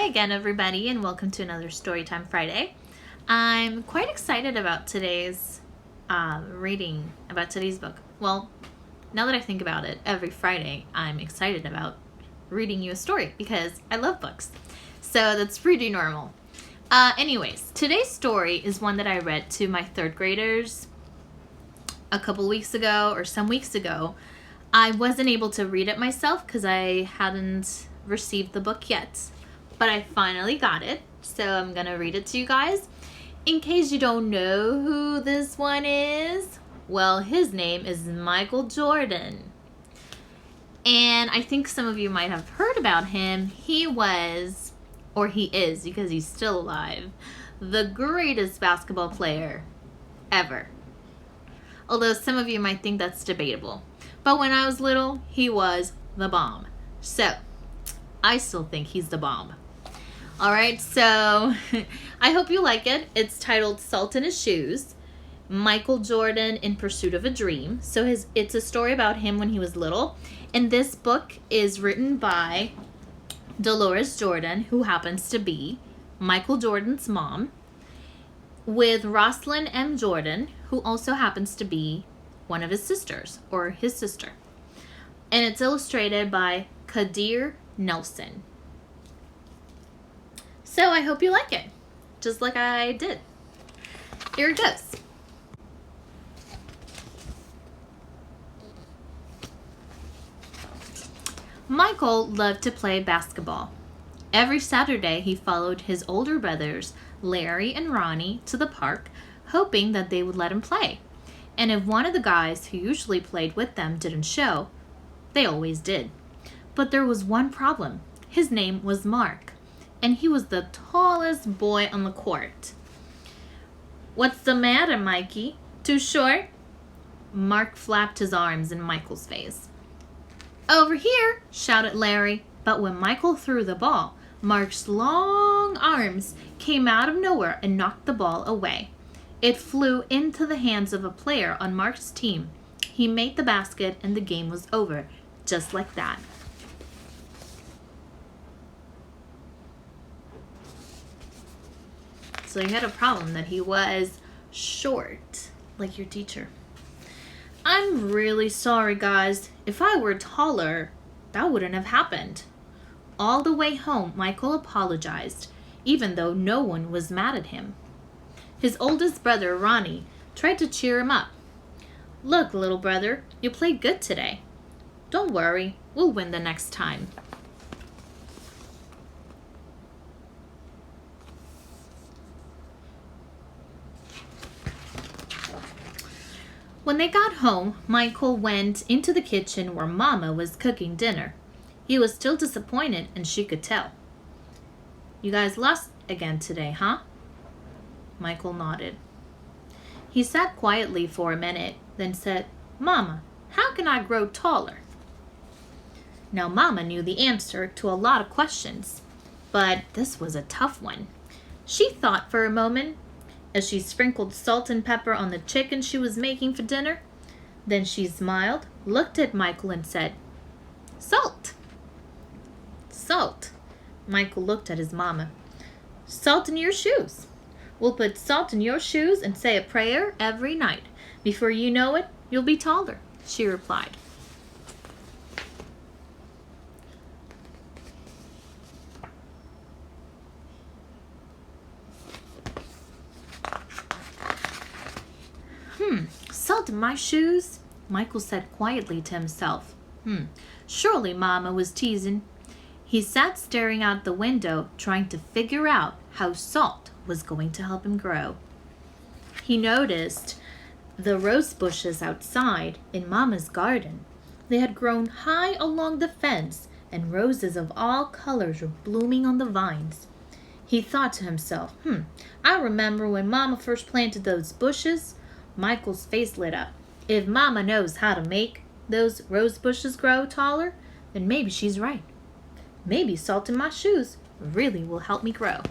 again, everybody, and welcome to another Storytime Friday. I'm quite excited about today's reading, about today's book. Well, now that I think about it, every Friday I'm excited about reading you a story because I love books. So that's pretty normal. Anyways, today's story is one that I read to my third graders a couple weeks ago or some weeks ago. I wasn't able to read it myself because I hadn't received the book yet, but I finally got it, so I'm gonna read it to you guys. In case you don't know who this one is, well, his name is Michael Jordan, and I think some of you might have heard about him. He was, or he is because he's still alive, the greatest basketball player ever. Although some of you might think that's debatable. But when I was little, he was the bomb. So, I still think he's the bomb. Alright, so I hope you like it. It's titled Salt in His Shoes, Michael Jordan in Pursuit of a Dream. So it's a story about him when he was little. And this book is written by Deloris Jordan, who happens to be Michael Jordan's mom, with Roslyn M. Jordan, who also happens to be one of his sisters, or his sister. And it's illustrated by Kadir Nelson. So I hope you like it, just like I did. Here it goes. Michael loved to play basketball. Every Saturday he followed his older brothers, Larry and Ronnie, to the park, hoping that they would let him play. And if one of the guys who usually played with them didn't show, they always did. But there was one problem. His name was Mark, and he was the tallest boy on the court. "What's the matter, Mikey? Too short?" Mark flapped his arms in Michael's face. "Over here," shouted Larry. But when Michael threw the ball, Mark's long arms came out of nowhere and knocked the ball away. It flew into the hands of a player on Mark's team. He made the basket and the game was over, just like that. So he had a problem that he was short, like your teacher. "I'm really sorry, guys. If I were taller, that wouldn't have happened." All the way home, Michael apologized, even though no one was mad at him. His oldest brother, Ronnie, tried to cheer him up. "Look, little brother, you played good today. Don't worry, we'll win the next time." When they got home, Michael went into the kitchen where Mama was cooking dinner. He was still disappointed, and she could tell. "You guys lost again today, huh?" Michael nodded. He sat quietly for a minute, then said, "Mama, how can I grow taller?" Now, Mama knew the answer to a lot of questions, but this was a tough one. She thought for a moment as she sprinkled salt and pepper on the chicken she was making for dinner. Then she smiled, looked at Michael, and said, "Salt." "Salt?" Michael looked at his mama. "Salt in your shoes. We'll put salt in your shoes and say a prayer every night. Before you know it, you'll be taller," she replied. Salt in my shoes?" Michael said quietly to himself. Surely Mama was teasing. He sat staring out the window, trying to figure out how salt was going to help him grow. He noticed the rose bushes outside in Mama's garden. They had grown high along the fence, and roses of all colors were blooming on the vines. He thought to himself, I remember when Mama first planted those bushes. Michael's face lit up. If Mama knows how to make those rose bushes grow taller, then maybe she's right. Maybe salt in my shoes really will help me grow.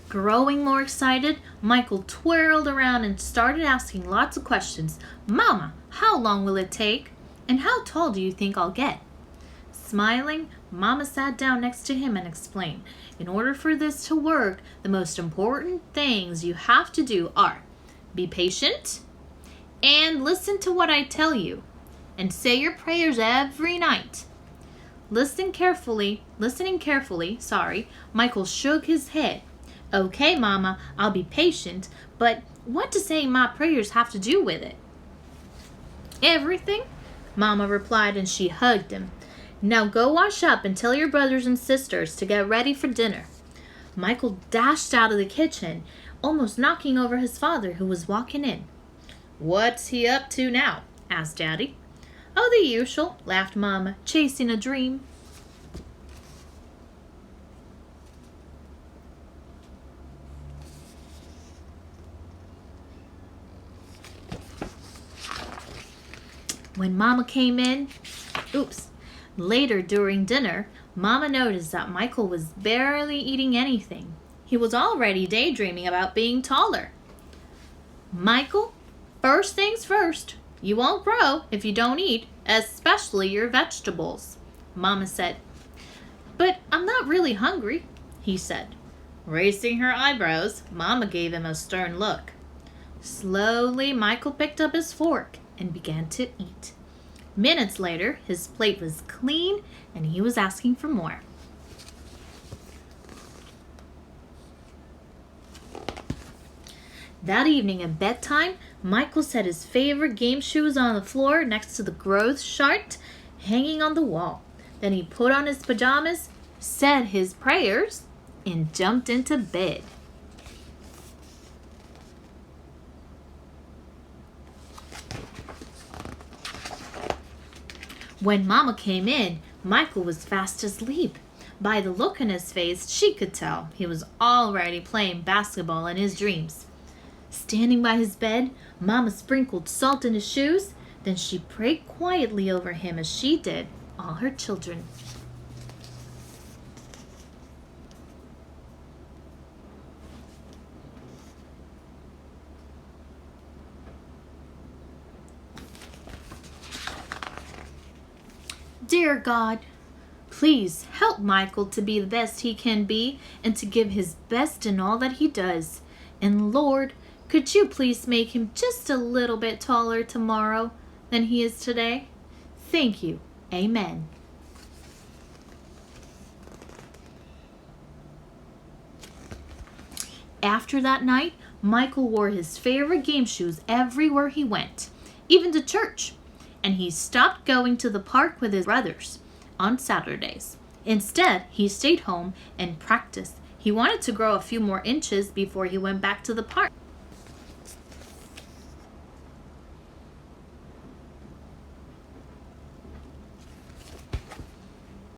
Growing more excited, Michael twirled around and started asking lots of questions. "Mama, How long will it take? And how tall do you think I'll get?" Smiling, Mama sat down next to him and explained, "In order for this to work, the most important things you have to do are be patient and listen to what I tell you and say your prayers every night." Listening carefully, Michael shook his head. "Okay, Mama, I'll be patient, but what does saying my prayers have to do with it?" "Everything," Mama replied, and she hugged him. "Now go wash up and tell your brothers and sisters to get ready for dinner." Michael dashed out of the kitchen, almost knocking over his father, who was walking in. "What's he up to now?" asked Daddy. "Oh, the usual," laughed Mama, "chasing a dream." When Mama came in, later during dinner, Mama noticed that Michael was barely eating anything. He was already daydreaming about being taller. "Michael, first things first, you won't grow if you don't eat, especially your vegetables," Mama said. "But I'm not really hungry," he said. Raising her eyebrows, Mama gave him a stern look. Slowly, Michael picked up his fork and began to eat. Minutes later, his plate was clean and he was asking for more. That evening at bedtime, Michael set his favorite game shoes on the floor next to the growth chart hanging on the wall. Then he put on his pajamas, said his prayers, and jumped into bed. When Mama came in, Michael was fast asleep. By the look on his face, she could tell he was already playing basketball in his dreams. Standing by his bed, Mama sprinkled salt in his shoes. Then she prayed quietly over him as she did all her children. Dear God, please help Michael to be the best he can be and to give his best in all that he does. And Lord, could you please make him just a little bit taller tomorrow than he is today? Thank you. Amen. After that night, Michael wore his favorite game shoes everywhere he went, even to church. And he stopped going to the park with his brothers on Saturdays. Instead, he stayed home and practiced. He wanted to grow a few more inches before he went back to the park.